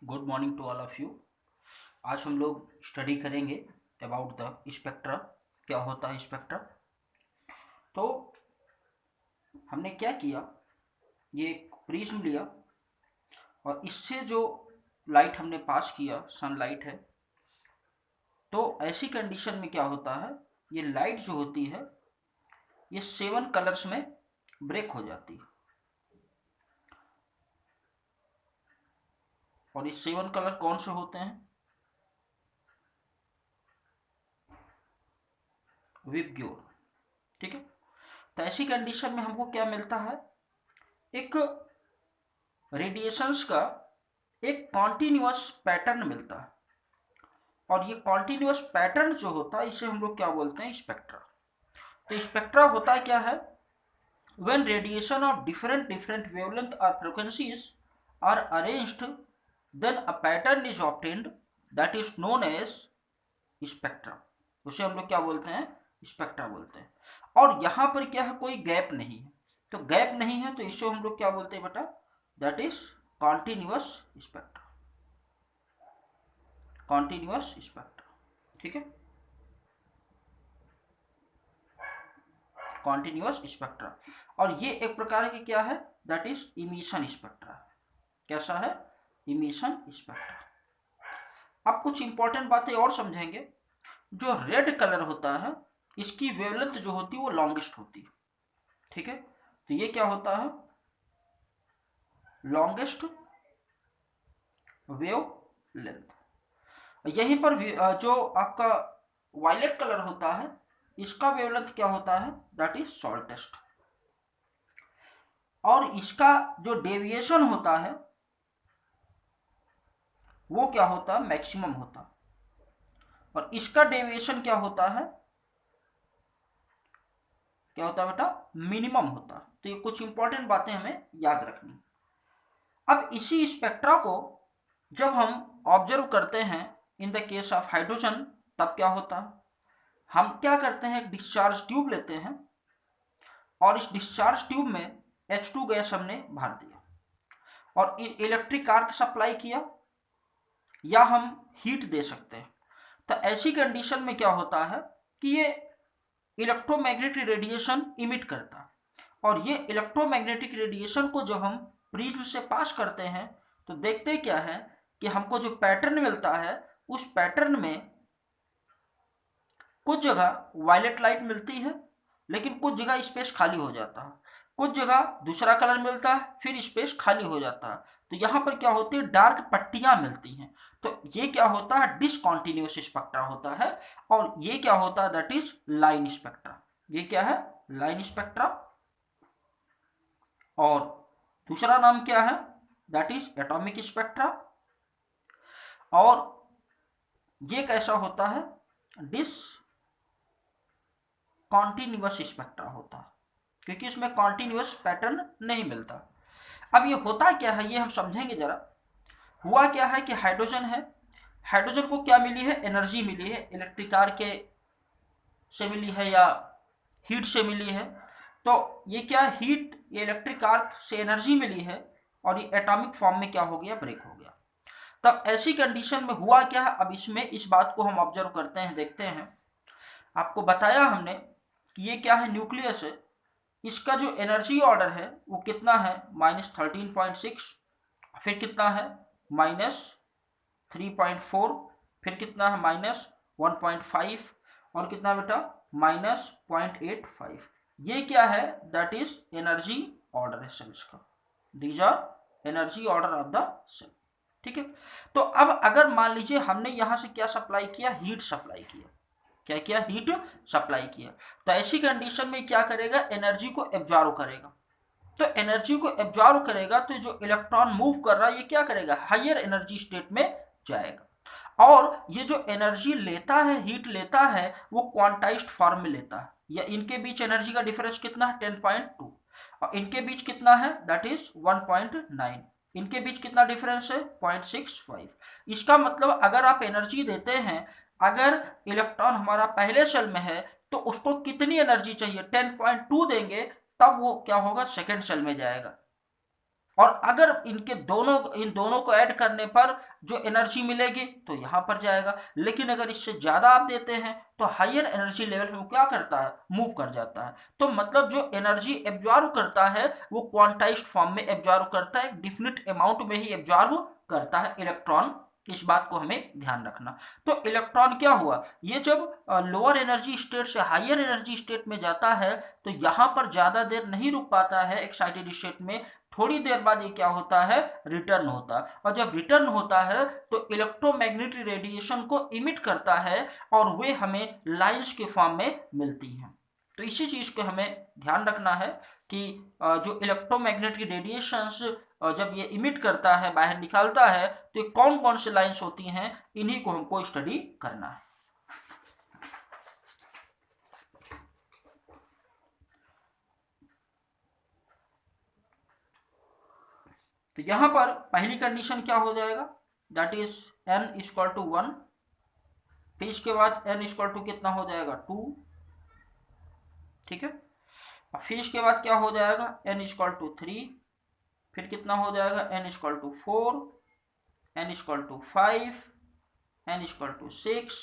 Good morning to all of you. आज हम लोग स्टडी करेंगे अबाउट द स्पेक्ट्रा। क्या होता है स्पेक्ट्रा? तो हमने क्या किया, ये एक प्रिज्म लिया और इससे जो लाइट हमने पास किया, सनलाइट है, तो ऐसी कंडीशन में क्या होता है, ये लाइट जो होती है ये 7 कलर्स में ब्रेक हो जाती है। और ये 7 कलर कौन से होते हैं? विबग्योर। ठीक है। तो ऐसी कंडीशन में हमको क्या मिलता है, एक रेडिएशंस का एक कॉन्टिन्यूअस पैटर्न मिलता है। और ये कॉन्टिन्यूअस पैटर्न जो होता है इसे हम लोग क्या बोलते हैं, स्पेक्ट्रा। तो स्पेक्ट्रा होता क्या है, when radiation of different different wavelength और frequencies are arranged then a pattern is obtained that is known as spectra. उसे हम लोग क्या बोलते हैं, स्पेक्ट्रा बोलते हैं। और यहाँ पर क्या है, कोई गैप नहीं है। तो गैप नहीं है तो इसे हम लोग क्या बोलते हैं बेटा, that is continuous spectra. Continuous spectra. ठीक है, कॉन्टिन्यूअस स्पेक्ट्रा। और ये एक प्रकार की क्या है, दैट इज इमिशन स्पेक्ट्रा। कैसा है, इमिशन स्पेक्ट्रा। अब कुछ इंपॉर्टेंट बातें और समझेंगे। जो रेड कलर होता है इसकी वेवलेंथ जो होती है वो लॉन्गेस्ट होती है। ठीक है, तो ये क्या होता है, लॉन्गेस्ट वेव लेंथ। यहीं पर जो आपका वायलेट कलर होता है इसका वेवलेंथ क्या होता है, दैट इज शॉर्टेस्ट। और इसका जो डेविएशन होता है वो क्या होता है, मैक्सिमम होता है। और इसका डेविएशन क्या होता है, क्या होता है बेटा, मिनिमम होता है। तो ये कुछ इंपॉर्टेंट बातें हमें याद रखनी। अब इसी स्पेक्ट्रा को जब हम ऑब्जर्व करते हैं इन द केस ऑफ हाइड्रोजन, तब क्या होता है, हम क्या करते हैं, एक डिस्चार्ज ट्यूब लेते हैं और इस डिस्चार्ज ट्यूब में H2 गैस हमने भर दिया और इलेक्ट्रिक आर्क सप्लाई किया, या हम हीट दे सकते हैं। तो ऐसी कंडीशन में क्या होता है कि ये इलेक्ट्रोमैग्नेटिक रेडिएशन इमिट करता है। और ये इलेक्ट्रोमैग्नेटिक रेडिएशन को जब हम प्रिज्म से पास करते हैं तो देखते क्या है कि हमको जो पैटर्न मिलता है उस पैटर्न में कुछ जगह वायलेट लाइट मिलती है लेकिन कुछ जगह स्पेस खाली हो जाता है, कुछ जगह दूसरा कलर मिलता है फिर स्पेस खाली हो जाता है। तो यहाँ पर क्या होती है, डार्क पट्टियां मिलती हैं। तो ये क्या होता है, डिसकॉन्टिन्यूअस स्पेक्ट्रा होता है। और ये क्या होता है, दैट इज लाइन स्पेक्ट्रा। ये क्या है, लाइन स्पेक्ट्रा। और दूसरा नाम क्या है, दैट इज एटॉमिक स्पेक्ट्रा। और ये कैसा होता है, डिस कॉन्टिन्यूअस स्पेक्ट्रा होता है, क्योंकि इसमें कॉन्टिन्यूअस पैटर्न नहीं मिलता। अब ये होता क्या है ये हम समझेंगे जरा। हुआ क्या है कि हाइड्रोजन है, हाइड्रोजन को क्या मिली है, एनर्जी मिली है, इलेक्ट्रिक आर्क के से मिली है या हीट से मिली है। तो ये क्या, हीट, ये इलेक्ट्रिक आर्क से एनर्जी मिली है और ये एटॉमिक फॉर्म में क्या हो गया, ब्रेक हो गया। तब ऐसी कंडीशन में हुआ क्या है, अब इसमें इस बात को हम ऑब्जर्व करते हैं, देखते हैं। आपको बताया हमने कि ये क्या है, न्यूक्लियस है। इसका जो एनर्जी ऑर्डर है वो कितना है, -13.6, फिर कितना है, -3.4, फिर कितना है, -1.5, और कितना बेटा, -0.85। ये क्या है, दैट इज एनर्जी ऑर्डर है सेल्स का। These are energy order of the cell. ठीक है। तो अब अगर मान लीजिए हमने यहां से क्या सप्लाई किया, हीट सप्लाई किया, क्या किया, हीट सप्लाई किया। तो ऐसी कंडीशन में क्या करेगा, एनर्जी को एब्जॉर्व करेगा। तो एनर्जी को एब्जॉर्व करेगा तो जो इलेक्ट्रॉन मूव कर रहा है ये क्या करेगा, हायर एनर्जी स्टेट में जाएगा। और ये जो एनर्जी लेता है, हीट लेता है, वो क्वांटाइज्ड फॉर्म में लेता है। या इनके बीच एनर्जी का डिफरेंस कितना है, 10.2। और इनके बीच कितना है, दैट इज 1.9। इनके बीच कितना डिफरेंस है, 0.65। इसका मतलब अगर आप एनर्जी देते हैं, अगर इलेक्ट्रॉन हमारा पहले सेल में है तो उसको कितनी एनर्जी चाहिए, 10.2 देंगे, तब वो क्या होगा, सेकेंड सेल में जाएगा। और अगर इन दोनों को ऐड करने पर जो एनर्जी मिलेगी तो यहाँ पर जाएगा। लेकिन अगर इससे ज़्यादा आप देते हैं तो हायर एनर्जी लेवल में वो क्या करता है, मूव कर जाता है। तो मतलब जो एनर्जी एब्जॉर्ब करता है वो क्वांटाइज्ड फॉर्म में एब्जॉर्ब करता है, एक डिफिनिट अमाउंट में ही एब्जॉर्ब करता है इलेक्ट्रॉन। इस बात को हमें ध्यान रखना। तो इलेक्ट्रॉन क्या हुआ, ये जब लोअर एनर्जी स्टेट से हायर एनर्जी स्टेट में जाता है तो यहाँ पर ज़्यादा देर नहीं रुक पाता है एक्साइटेड स्टेट में, थोड़ी देर बाद ये क्या होता है, रिटर्न होता है। और जब रिटर्न होता है तो इलेक्ट्रोमैग्नेटिक रेडिएशन को इमिट करता है और वे हमें लाइंस के फॉर्म में मिलती हैं। तो इसी चीज़ को हमें ध्यान रखना है कि जो इलेक्ट्रोमैग्नेटिक रेडिएशंस जब ये इमिट करता है, बाहर निकालता है, तो ये कौन कौन से लाइंस होती हैं, इन्हीं को हमको स्टडी करना है। तो यहां पर पहली कंडीशन क्या हो जाएगा, that is n equal to 1। फिर इसके बाद n इक्वल टू कितना हो जाएगा 2, ठीक है। फिर इसके बाद क्या हो जाएगा n इक्वल टू 3, फिर कितना हो जाएगा n equal to 4, n equal to 5, n equal to 6,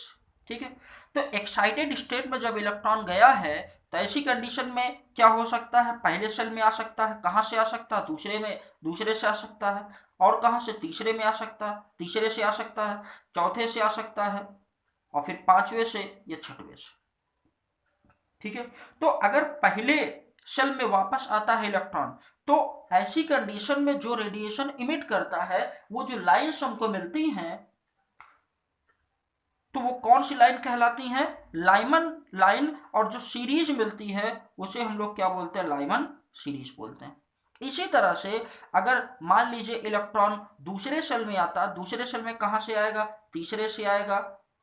ठीक है। तो एक्साइटेड स्टेट में जब इलेक्ट्रॉन गया है तो ऐसी कंडीशन में क्या हो सकता है, पहले सेल में आ सकता है, कहाँ से आ सकता है, दूसरे में, दूसरे से आ सकता है, और कहाँ से, तीसरे में आ सकता है, तीसरे से आ सकता है, चौथे से आ सकता है, और फिर पांचवे से या छठवें से, ठीक है। तो अगर पहले सेल में वापस आता है इलेक्ट्रॉन तो ऐसी कंडीशन में जो रेडिएशन इमिट करता है वो जो लाइंस हमको मिलती हैं तो वो कौन सी लाइन कहलाती हैं, लाइमन लाइन। और जो सीरीज मिलती है उसे हम लोग क्या बोलते हैं, लाइमन सीरीज बोलते हैं। इसी तरह से अगर मान लीजिए इलेक्ट्रॉन दूसरे सेल में आता, दूसरे सेल में कहाँ से आएगा, तीसरे से आएगा,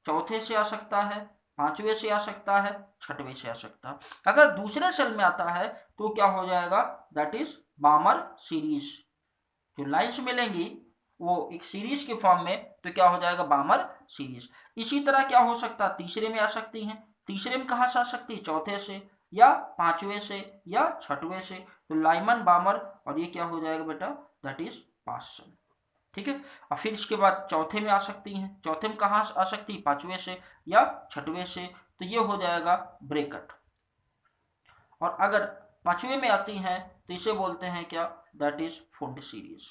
चौथे से आ सकता है, पांचवे से आ सकता है, छठवें से आ सकता है। अगर दूसरे सेल में आता है तो क्या हो जाएगा, दैट इज बामर सीरीज। जो लाइंस मिलेंगी वो एक सीरीज के फॉर्म में, तो क्या हो जाएगा, बामर सीरीज। इसी तरह क्या हो सकता है, तीसरे में आ सकती हैं, तीसरे में कहाँ से आ सकती है, चौथे से या पांचवे से या छठवें से, तो लाइमन बामर, और ये क्या हो जाएगा बेटा, दैट इज पार्सन, ठीक है। और फिर इसके बाद चौथे में आ सकती हैं, चौथे में कहाँ आ सकती है, पांचवे से या छठवें से, तो ये हो जाएगा ब्रेकट। और अगर पांचवे में आती हैं तो इसे बोलते हैं क्या, दैट इज फुड सीरीज,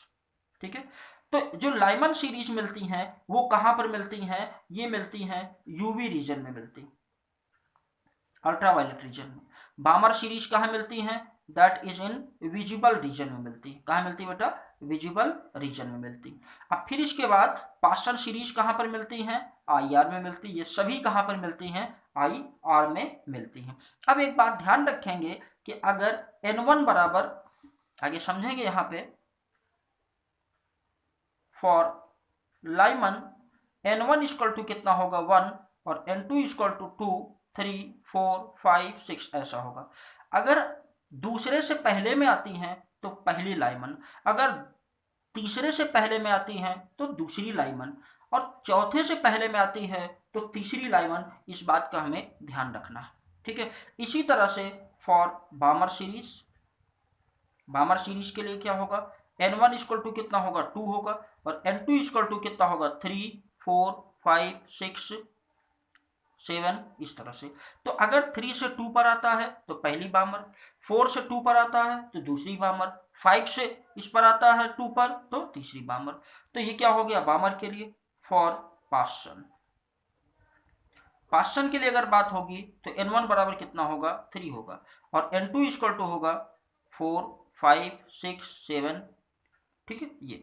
ठीक है। तो जो लाइमन सीरीज मिलती हैं वो कहां पर मिलती हैं, ये मिलती हैं यूवी रीजन में मिलती, अल्ट्रावायलेट रीजन में। बामर सीरीज कहाँ मिलती हैं, that is in visible region में मिलती है। कहाँ मिलती है बेटा, विजिबल रीजन में मिलती। अब फिर इसके बाद पास्टन सीरीज कहाँ पर मिलती हैं, आई आर में मिलती है। ये सभी कहाँ पर मिलती हैं, आई आर में मिलती हैं। अब एक बात ध्यान रखेंगे कि अगर N1 बराबर, आगे समझेंगे यहाँ पे, for Lyman N1 equal to कितना होगा 1 और N2 इक्वल टू 2, 3, 4, 5, 6 ऐसा होगा। अगर दूसरे से पहले में आती हैं तो पहली लाइमन, अगर तीसरे से पहले में आती हैं तो दूसरी लाइमन, और चौथे से पहले में आती है तो तीसरी लाइमन। इस बात का हमें ध्यान रखना है, ठीक है। इसी तरह से फॉर बामर सीरीज, बामर सीरीज के लिए क्या होगा, N1 इक्वल टू कितना होगा 2 होगा, और N2 इक्वल टू कितना होगा 3, 4, 5, 6, 7, इस तरह से। तो अगर 3 से 2 पर आता है तो पहली बामर, 4 से 2 पर आता है तो दूसरी बामर, 5 से इस पर आता है 2 पर तो तीसरी बामर। तो ये क्या हो गया बामर के लिए। फॉर पास्टन, पास्टन के लिए अगर बात होगी तो N1 बराबर कितना होगा 3 होगा, और N2 इक्वल टू होगा 4, 5, 6, 7, ठीक है। ये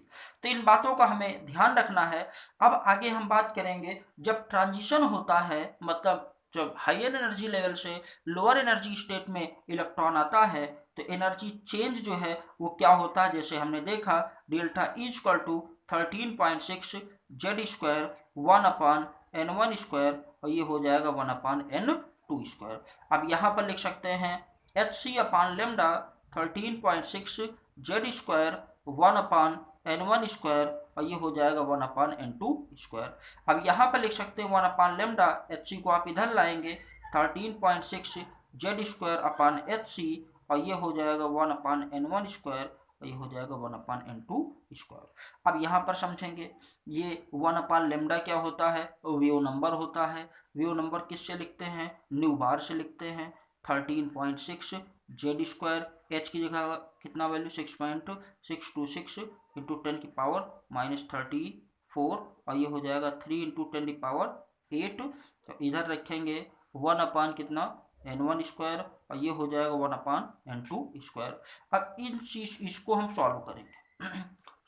तो इन बातों का हमें ध्यान रखना है। अब आगे हम बात करेंगे जब ट्रांजिशन होता है, मतलब जब हायर एनर्जी लेवल से लोअर एनर्जी स्टेट में इलेक्ट्रॉन आता है तो एनर्जी चेंज जो है वो क्या होता है, जैसे हमने देखा delta equal to 13.6 Z square 1/N1 square, और ये हो जाएगा 1/N2 स्क्वायर। अब यहाँ पर लिख सकते हैं HC/λ 13.6 Z square 1/N1 square, और ये हो जाएगा 1/N2 स्क्वायर। अब यहाँ पर लिख सकते हैं 1/λ, HC को आप इधर लाएंगे 13.6 जेड स्क्वायर अपॉन HC, और ये हो जाएगा 1/N1 स्क्वायर, ये हो जाएगा 1/n2²। अब यहाँ पर समझेंगे, ये 1/λ क्या होता है, वेव नंबर होता है। वेव नंबर किससे लिखते हैं, न्यू बार से लिखते हैं। 13.6 z², h की जगह कितना वैल्यू 6.626 इंटू 10⁻⁻34, और ये हो जाएगा 3 इंटू 10⁸8। तो इधर रखेंगे 1 कितना n1², और ये हो जाएगा 1/n2²। अब इन चीज इसको हम सॉल्व करेंगे।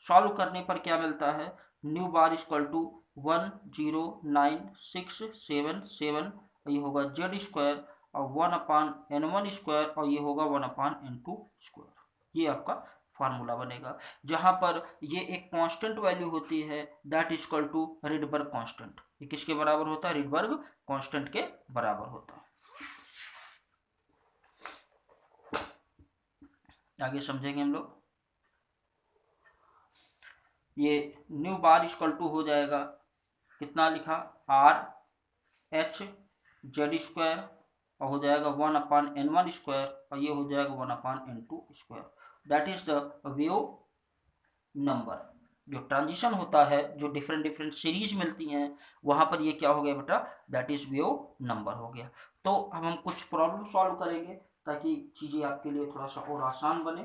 सॉल्व करने पर क्या मिलता है, न्यू बार इक्वल टू 109,677, ये होगा z², और 1/n1², और ये होगा 1/n2²। ये आपका फार्मूला बनेगा, जहां पर ये एक कांस्टेंट वैल्यू होती है, that is equal to Rydberg constant. ये किसके बराबर होता है, रिडबर्ग कांस्टेंट के बराबर होता है। आगे समझेंगे हम लोग। ये न्यू बार इक्वल टू हो जाएगा, कितना लिखा, RH(z²), और हो जाएगा 1/n1², और ये हो जाएगा 1/n2²। That is the wave number. जो ट्रांजिशन होता है, जो डिफरेंट डिफरेंट सीरीज मिलती हैं, वहां पर ये क्या हो गया बेटा, दैट इज वेव नंबर हो गया। तो अब हम कुछ प्रॉब्लम सॉल्व करेंगे ताकि चीजें आपके लिए थोड़ा सा और आसान बने।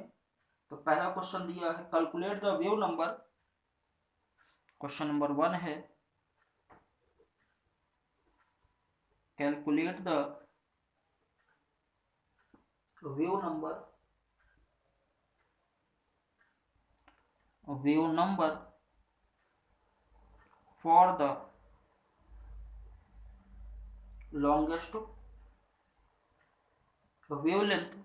तो पहला क्वेश्चन दिया है, calculate the wave number. Question number 1 है, calculate the wave number for the longest wavelength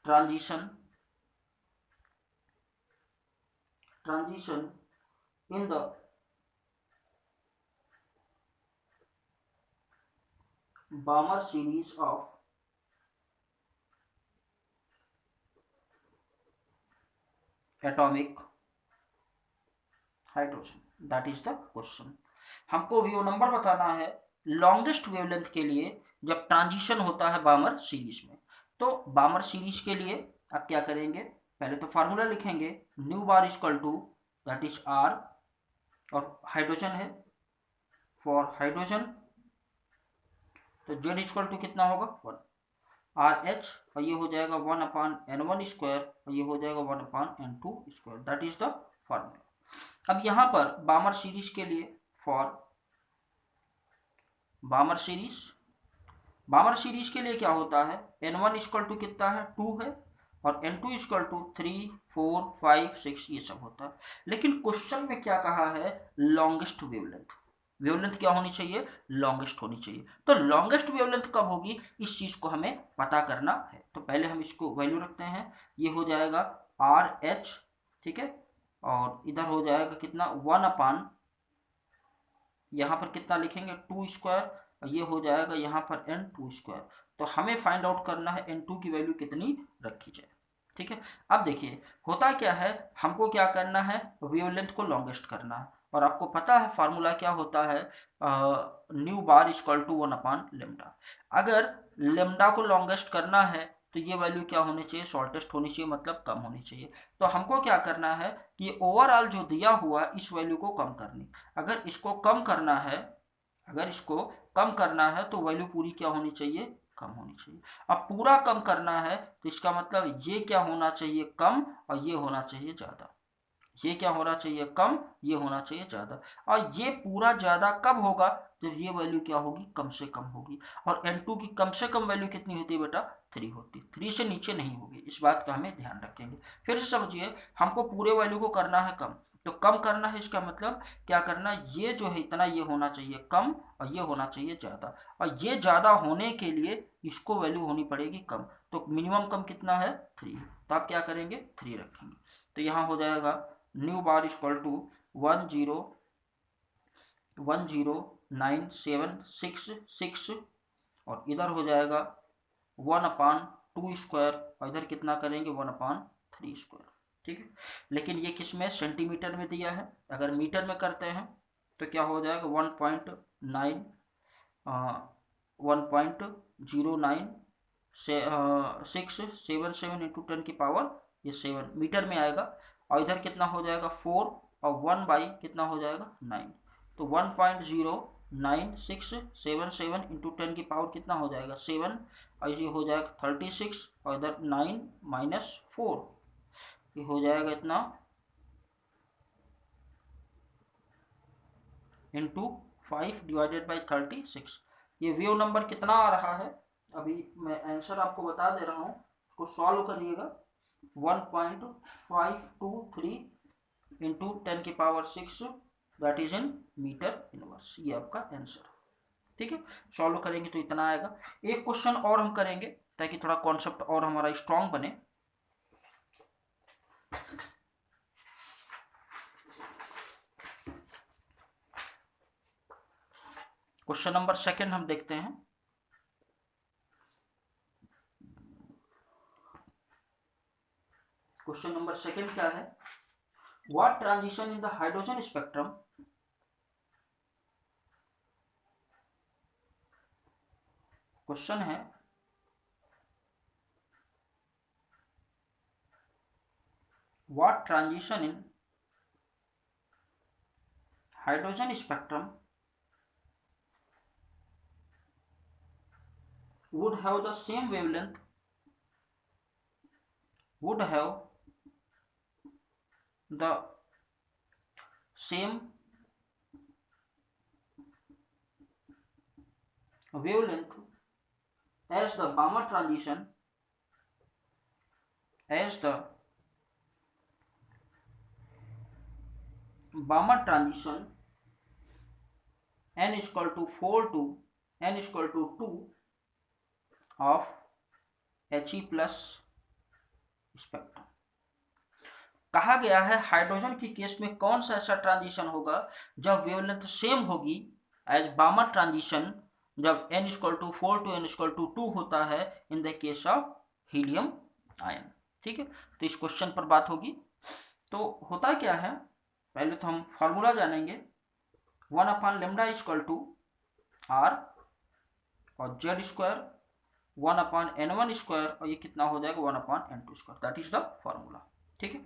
transition in the Balmer series of atomic hydrogen. That is the question. हमको वेव नंबर बताना है लॉन्गेस्ट वेवलेंथ के लिए जब transition होता है बामर series में। तो बामर सीरीज के लिए आप क्या करेंगे, पहले तो फार्मूला लिखेंगे, nu bar equal to that is R, और हाइड्रोजन है, फॉर हाइड्रोजन तो Z इक्वल टू कितना होगा 1 RH, और ये हो जाएगा 1/n1², और ये हो जाएगा 1/n2²। That is the formula. अब यहां पर बामर सीरीज के लिए, फॉर बामर सीरीज के लिए क्या होता है, n1 इक्वल टू कितना है 2 है, और n2 इक्वल टू 3, 4, 5, 6 ये सब होता है। लेकिन क्वेश्चन में क्या कहा है, लॉन्गेस्ट वेवलेंथ क्या होनी चाहिए, लॉन्गेस्ट होनी चाहिए। तो लॉन्गेस्ट वेवलेंथ कब होगी, इस चीज को हमें पता करना है। तो पहले हम इसको वैल्यू रखते हैं, ये हो जाएगा RH, ठीक है, और इधर हो जाएगा कितना 1/, यहाँ पर कितना लिखेंगे 2², और ये हो जाएगा यहाँ पर n2²। तो हमें फाइंड आउट करना है n2 की वैल्यू कितनी रखी जाए, ठीक है। अब देखिए होता क्या है, हमको क्या करना है, वेवलेंथ को लॉन्गेस्ट करना है, और आपको पता है फार्मूला क्या होता है, न्यू बार इक्वल टू 1/λ। अगर लेमडा को लॉन्गेस्ट करना है तो ये वैल्यू क्या होनी चाहिए, शॉर्टेस्ट होनी चाहिए, मतलब कम होनी चाहिए। तो हमको क्या करना है कि ओवरऑल जो दिया हुआ इस वैल्यू को कम करनी। अगर इसको कम करना है तो वैल्यू पूरी क्या होनी चाहिए, कम होनी चाहिए। अब पूरा कम करना है तो इसका मतलब ये क्या होना चाहिए, कम, और ये होना चाहिए ज़्यादा। ये क्या होना चाहिए, कम, ये होना चाहिए ज़्यादा। और ये पूरा ज़्यादा कब होगा, तो ये वैल्यू क्या होगी, कम से कम होगी। और n2 की कम से कम वैल्यू कितनी होती है बेटा, 3 होती है, 3 से नीचे नहीं होगी। इस बात का हमें ध्यान रखेंगे। फिर से समझिए, हमको पूरे वैल्यू को करना है कम, तो कम करना है, इसका मतलब क्या करना है, ये जो है इतना ये होना चाहिए कम, और ये होना चाहिए ज़्यादा। और ये ज़्यादा होने के लिए इसको वैल्यू होनी पड़ेगी कम। तो मिनिमम कम कितना है 3, तो आप क्या करेंगे 3 रखेंगे। तो यहाँ हो जाएगा न्यू बार इक्वल टू 1010976, और इधर हो जाएगा 1/2², और इधर कितना करेंगे 1/3², ठीक है। लेकिन ये किस में, सेंटीमीटर में दिया है। अगर मीटर में करते हैं तो क्या हो जाएगा 1.9 1.0677 इंटू 10⁻⁷ मीटर में आएगा। और इधर कितना हो जाएगा 4 और 1 बाई कितना हो जाएगा 9, तो 1.0967 इंटू 10 कितना हो जाएगा 7, और ये हो जाएगा 36, और इधर 9 माइनस 4 ये हो जाएगा इतना इंटू 5 डिवाइडेड बाई 36। ये वेव नंबर कितना आ रहा है, अभी मैं आंसर आपको बता दे रहा हूँ, इसको सॉल्व करिएगा। 1.523 into 10⁻⁶, that is in metre inverse, ये आपका आंसर। ठीक है, सॉल्व करेंगे तो इतना आएगा। एक क्वेश्चन और हम करेंगे ताकि थोड़ा कॉन्सेप्ट और हमारा स्ट्रांग बने। क्वेश्चन नंबर सेकंड हम देखते हैं। क्वेश्चन नंबर सेकंड क्या है, what transition in the hydrogen spectrum question है what transition in hydrogen spectrum would have the same wavelength, would have the same wavelength as the Balmer transition, as the Balmer transition n is equal to 4 to n is equal to 2 of He plus spectrum. कहा गया है hydrogen की case में कौन सा ऐसा transition होगा जब वेवलेंथ सेम होगी एज बामर ट्रांजिशन, जब n equal to 4 to n equal to 2 होता है in the case of helium ion. ठीक है, तो इस क्वेश्चन पर बात होगी। तो होता क्या है, पहले तो हम फॉर्मूला जानेंगे। 1/λ इक्वल टू r और z स्क्वायर 1/n1 स्क्वायर, और ये कितना हो जाएगा 1/n2 square, that is the formula. ठीक है,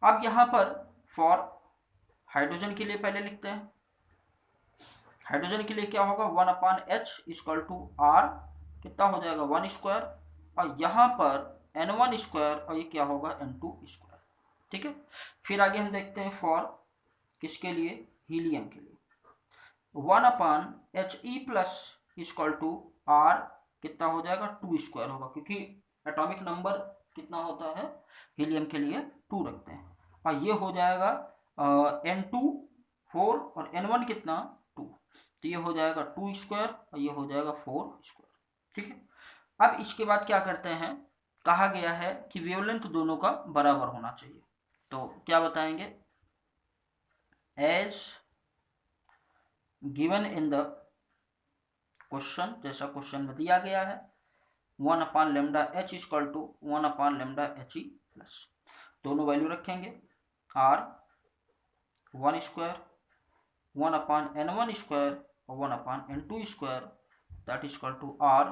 अब यहाँ पर फॉर हाइड्रोजन के लिए पहले लिखते हैं। हाइड्रोजन के लिए क्या होगा 1/h इक्वल टू r कितना हो जाएगा 1 स्क्वायर, और यहाँ पर n1 स्क्वायर, और ये क्या होगा n2 स्क्वायर। ठीक है, फिर आगे हम देखते हैं फॉर किसके लिए, हीलियम के लिए। 1/He plus equal to r कितना हो जाएगा 2 स्क्वायर होगा, क्योंकि एटॉमिक नंबर कितना होता है हीलियम के लिए 2 रखते हैं, और ये हो जाएगा n2 4 और n1 कितना 2, तो ये हो जाएगा 2 स्क्वायर और ये हो जाएगा 4 स्क्वायर। ठीक है, अब इसके बाद क्या करते हैं, कहा गया है कि वेवलेंथ दोनों का बराबर होना चाहिए, तो क्या बताएंगे, as given in the question, जैसा क्वेश्चन में दिया गया है 1/λh equal to 1/λhe plus, दोनों वैल्यू रखेंगे, r 1 स्क्वायर 1/n1 स्क्वायर और 1/n2 square, that is equal to r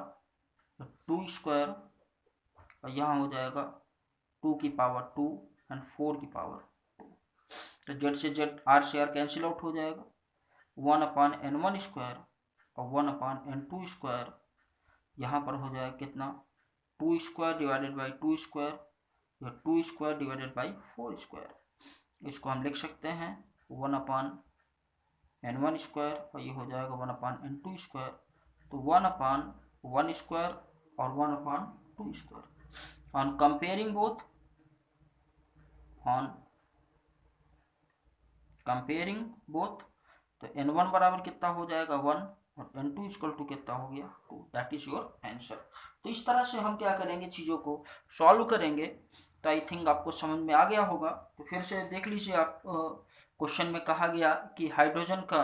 2 square, और यहाँ हो जाएगा 2 की पावर 2 एंड 4 की पावर 2, तो z से z r से r कैंसिल आउट हो जाएगा, 1/n1 स्क्वायर और 1/n2 स्क्वायर, यहाँ पर हो जाएगा कितना 2 स्क्वायर डिवाइडेड बाई 2 स्क्वायर, या 2 स्क्वायर डिवाइडेड बाई 4 स्क्वायर। इसको हम लिख सकते हैं 1/n1 स्क्वायर और ये हो जाएगा 1/n2 स्क्वायर, तो 1/1 स्क्वायर और 1/2 स्क्वायर। ऑन कंपेयरिंग बोथ, तो n1 बराबर कितना हो जाएगा 1 और n2 इक्वल टू कितना हो गया 2, दैट इज योर आंसर। तो इस तरह से हम क्या करेंगे, चीज़ों को सॉल्व करेंगे, तो आई थिंक आपको समझ में आ गया होगा। तो फिर से देख लीजिए आप, क्वेश्चन में कहा गया कि हाइड्रोजन का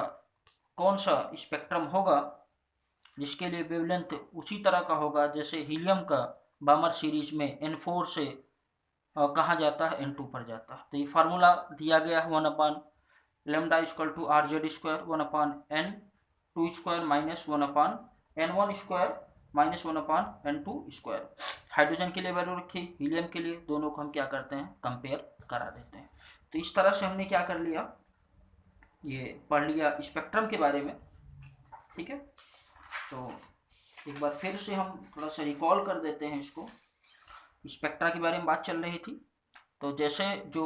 कौन सा स्पेक्ट्रम होगा जिसके लिए वेवलेंथ उसी तरह का होगा जैसे हीलियम का बामर सीरीज में n4 से कहाँ जाता है n2 पर जाता है। तो ये फार्मूला दिया गया है 1/λ equal to rz square 1/n2 square minus 1/n N1 square minus 1/N2 square. Hydrogen के लिए वैल्यू रखी, हीलियम के लिए, दोनों को हम क्या करते हैं, कंपेयर करा देते हैं। तो इस तरह से हमने क्या कर लिया, ये पढ़ लिया स्पेक्ट्रम के बारे में। ठीक है, तो एक बार फिर से हम थोड़ा सा रिकॉल कर देते हैं इसको। स्पेक्ट्रा के बारे में बात चल रही थी। तो जैसे जो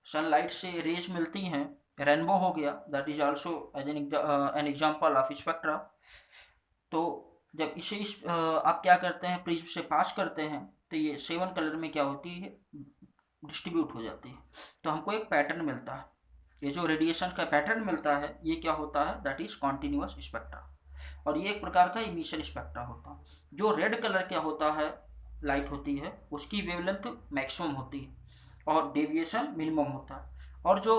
सनलाइट से रेज मिलती हैं, रेनबो हो गया, that is also as an example of spectra. तो जब इसे आप क्या करते हैं, प्रिज्म से पास करते हैं, तो ये 7 कलर में क्या होती है, डिस्ट्रीब्यूट हो जाती है। तो हमको एक पैटर्न मिलता है। ये जो रेडिएशन का पैटर्न मिलता है, ये क्या होता है, दैट इज कॉन्टिन्यूअस स्पेक्ट्रा। और ये एक प्रकार का इमिशन स्पेक्ट्रा होता है। जो रेड कलर क्या होता है, लाइट होती है, उसकी वेवलेंथ मैक्सिमम होती है और डेविएशन मिनिमम होता है। और जो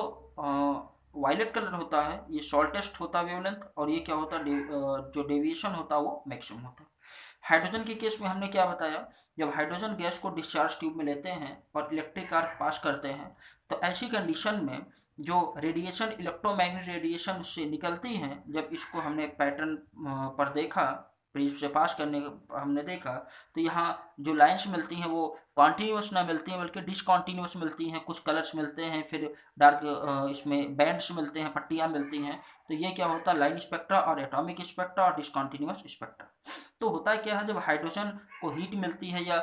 वायलेट कलर होता है, ये शॉर्टेस्ट होता है वेवलेंथ, और ये क्या होता है, जो डेविएशन होता है वो मैक्सिमम होता है। हाइड्रोजन के केस में हमने क्या बताया, जब हाइड्रोजन गैस को डिस्चार्ज ट्यूब में लेते हैं और इलेक्ट्रिक आर्क पास करते हैं, तो ऐसी कंडीशन में जो रेडिएशन, इलेक्ट्रोमैग्नेटिक रेडिएशन उससे निकलती हैं, जब इसको हमने पैटर्न पर देखा, प्रिज्म से पास करने का हमने देखा, तो यहाँ जो लाइंस मिलती हैं वो कॉन्टीन्यूस ना मिलती हैं, बल्कि डिसकॉन्टीन्यूस मिलती हैं। कुछ कलर्स मिलते हैं, फिर डार्क इसमें बैंड्स मिलते हैं, पट्टियाँ मिलती हैं। तो ये क्या होता है, लाइन स्पेक्ट्रा और एटॉमिक स्पेक्ट्रा और डिसकॉन्टीन्यूस स्पेक्ट्रा। तो होता क्या है, जब हाइड्रोजन को हीट मिलती है या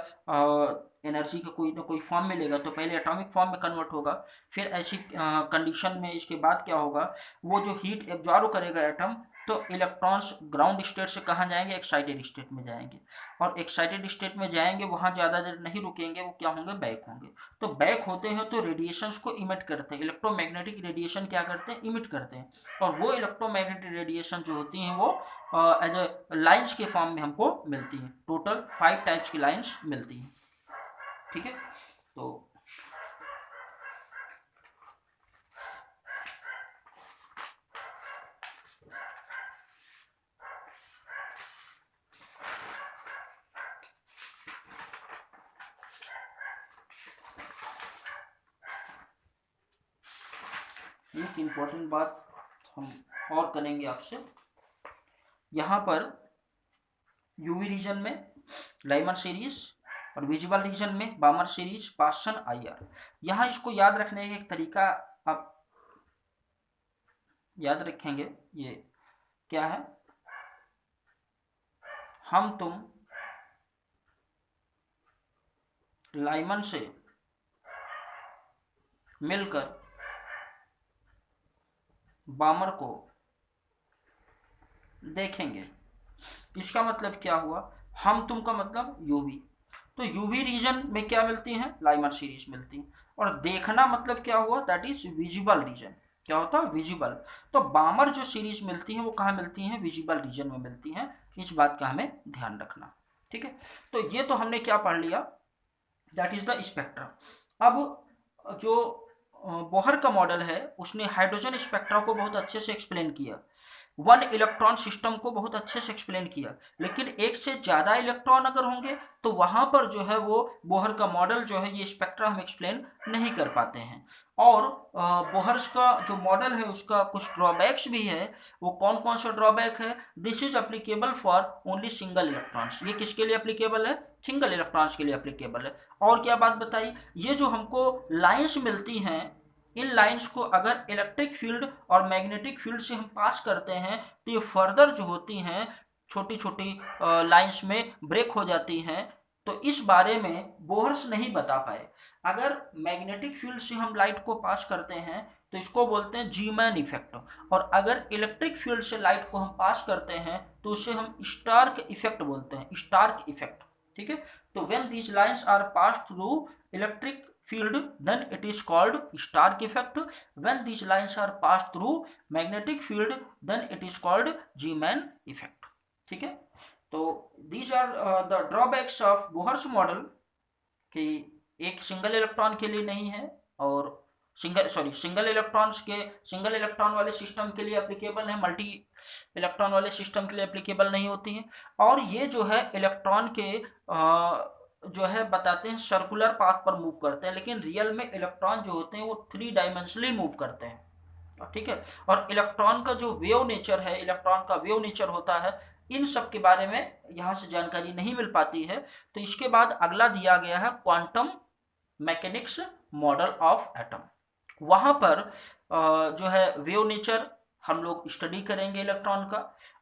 एनर्जी का कोई ना कोई फॉर्म मिलेगा, तो पहले एटॉमिक फॉर्म में कन्वर्ट होगा। फिर ऐसी कंडीशन में इसके बाद क्या होगा, वो जो हीट एब्जॉर्व करेगा एटम, तो इलेक्ट्रॉन्स ग्राउंड स्टेट से कहाँ जाएंगे, एक्साइटेड स्टेट में जाएंगे। और एक्साइटेड स्टेट में जाएंगे, वहाँ ज़्यादा देर नहीं रुकेंगे, वो क्या होंगे, बैक होंगे। तो बैक होते हैं तो रेडिएशंस को इमिट करते हैं, इलेक्ट्रोमैग्नेटिक रेडिएशन क्या करते हैं, इमिट करते हैं। और वो इलेक्ट्रोमैग्नेटिक रेडिएशन जो होती हैं वो एज ए लाइन्स के फॉर्म में हमको मिलती हैं। टोटल 5 टाइप्स की लाइन्स मिलती हैं। ठीक है, तो एक इम्पोर्टेंट बात हम और करेंगे आपसे, यहाँ पर यूवी रीजन में लाइमन सीरीज और विजिबल रीजन में बामर सीरीज, पास्सन, आईआर। यहाँ इसको याद रखने का एक तरीका आप याद रखेंगे, ये क्या है, हम तुम लाइमन से मिलकर बामर को देखेंगे। इसका मतलब क्या हुआ, हम तुम का मतलब यूवी। तो यूवी रीजन में क्या मिलती हैं, लाइमर सीरीज मिलती हैं। और देखना मतलब क्या हुआ, दैट इज विजिबल रीजन। क्या होता है, विजिबल। तो बामर जो सीरीज मिलती हैं वो कहाँ मिलती हैं, विजिबल रीजन में मिलती हैं। इस बात का हमें ध्यान रखना। ठीक है, तो ये तो हमने क्या पढ़ लिया, दैट इज द स्पेक्ट्रम। अब जो बोहर का मॉडल है, उसने हाइड्रोजन स्पेक्ट्रा को बहुत अच्छे से एक्सप्लेन किया, 1 इलेक्ट्रॉन सिस्टम को बहुत अच्छे से एक्सप्लेन किया। लेकिन एक से ज़्यादा इलेक्ट्रॉन अगर होंगे तो वहाँ पर जो है वो बोहर का मॉडल जो है, ये स्पेक्ट्रा हम एक्सप्लेन नहीं कर पाते हैं। और बोहर्स का जो मॉडल है उसका कुछ ड्रॉबैक्स भी है। वो कौन कौन सा ड्रॉबैक है, this is applicable for only single electrons. ये किसके लिए अप्लीकेबल है, सिंगल इलेक्ट्रॉन्स के लिए अप्लीकेबल है। और क्या बात बताई, ये जो हमको लाइन्स मिलती हैं, इन लाइंस को अगर इलेक्ट्रिक फील्ड और मैग्नेटिक फील्ड से हम पास करते हैं, तो ये फर्दर जो होती हैं छोटी छोटी लाइंस में ब्रेक हो जाती हैं। तो इस बारे में बोहर्स नहीं बता पाए। अगर मैग्नेटिक फील्ड से हम लाइट को पास करते हैं तो इसको बोलते हैं जीमैन इफेक्ट, और अगर इलेक्ट्रिक फील्ड से लाइट को हम पास करते हैं तो उसे हम स्टार्क इफेक्ट बोलते हैं, स्टार्क इफेक्ट। ठीक है, तो when these lines are pass through electric field, then it is called Stark effect. When these lines are passed through magnetic field, then it is called Zeeman effect. ठीक है, तो these are the drawbacks of Bohr's model, कि एक single electron के लिए नहीं है, और सिंगल इलेक्ट्रॉन वाले सिस्टम के लिए एप्लीकेबल है, मल्टी इलेक्ट्रॉन वाले सिस्टम के लिए एप्लीकेबल नहीं होती है। और ये जो है इलेक्ट्रॉन के जो है बताते हैं सर्कुलर पाथ पर मूव करते हैं, लेकिन रियल में इलेक्ट्रॉन जो होते हैं वो 3 डायमेंशनली मूव करते हैं। ठीक है, और इलेक्ट्रॉन का जो वेव नेचर है, इलेक्ट्रॉन का वेव नेचर होता है इन सब के बारे में यहाँ से जानकारी नहीं मिल पाती है। तो इसके बाद अगला दिया गया है quantum mechanics model of atom. वहाँ पर जो है वेव नेचर हम लोग स्टडी करेंगे इलेक्ट्रॉन का,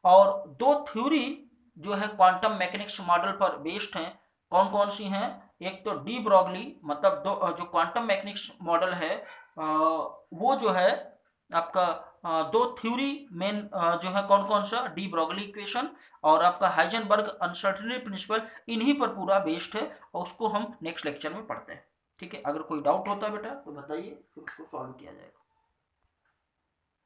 और दो थ्योरी जो है क्वांटम मैकेनिक्स मॉडल पर बेस्ड हैं। कौन कौन सी हैं? एक तो डी ब्रॉगली, मतलब दो जो क्वांटम मैकेनिक्स मॉडल है वो जो है आपका दो थ्योरी मेन जो है कौन कौन सा, डी ब्रॉगली इक्वेशन और आपका हाइजेनबर्ग अनसर्टेनिटी प्रिंसिपल, इन्हीं पर पूरा बेस्ड है और उसको हम नेक्स्ट लेक्चर में पढ़ते हैं। ठीक है, अगर कोई डाउट होता है बेटा तो बताइए, फिर उसको सॉल्व किया जाएगा।